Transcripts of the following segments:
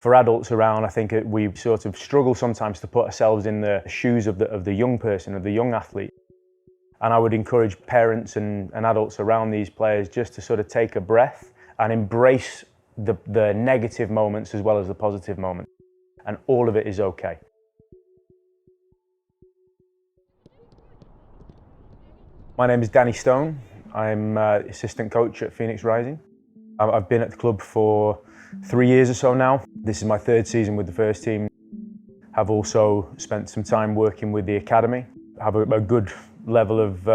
For adults around, I think we sort of struggle sometimes to put ourselves in the shoes of the young person, of the young athlete. And I would encourage parents and adults around these players just to sort of take a breath and embrace the negative moments as well as the positive moments. And all of it is okay. My name is Danny Stone. I'm assistant coach at Phoenix Rising. I've been at the club for 3 years or so now. This is my third season with the first team. I've also spent some time working with the academy. I have a good level of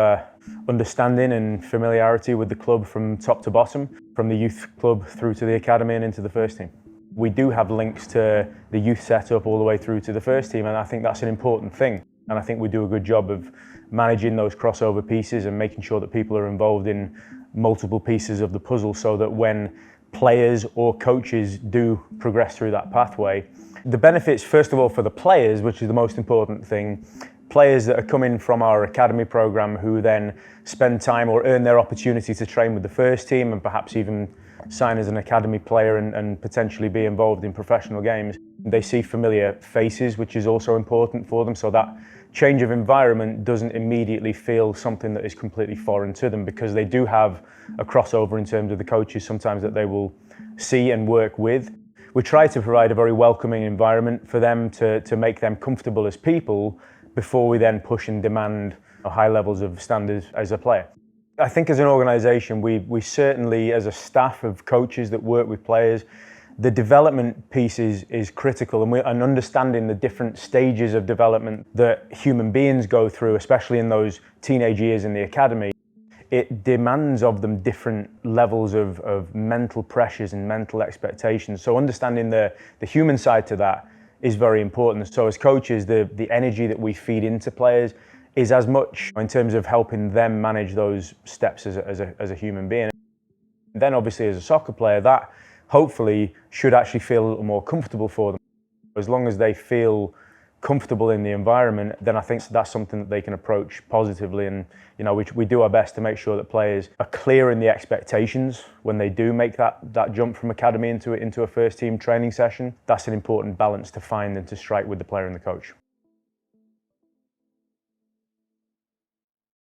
understanding and familiarity with the club from top to bottom, from the youth club through to the academy and into the first team. We do have links to the youth setup all the way through to the first team, and I think that's an important thing. And I think we do a good job of managing those crossover pieces and making sure that people are involved in multiple pieces of the puzzle, so that when players or coaches do progress through that pathway, the benefits, first of all, for the players, which is the most important thing, players that are coming from our academy program who then spend time or earn their opportunity to train with the first team and perhaps even sign as an academy player and potentially be involved in professional games. They see familiar faces, which is also important for them, so that change of environment doesn't immediately feel something that is completely foreign to them, because they do have a crossover in terms of the coaches sometimes that they will see and work with. We try to provide a very welcoming environment for them to make them comfortable as people before we then push and demand high levels of standards as a player. I think as an organisation, we certainly, as a staff of coaches that work with players, the development piece is critical, and understanding the different stages of development that human beings go through, especially in those teenage years in the academy. It demands of them different levels of mental pressures and mental expectations. So understanding the human side to that is very important. So as coaches, the energy that we feed into players is as much in terms of helping them manage those steps as a human being. Then obviously as a soccer player, that hopefully should actually feel a little more comfortable for them. As long as they feel comfortable in the environment, then I think that's something that they can approach positively. And we do our best to make sure that players are clear in the expectations when they do make that jump from academy into a first team training session. That's an important balance to find and to strike with the player and the coach.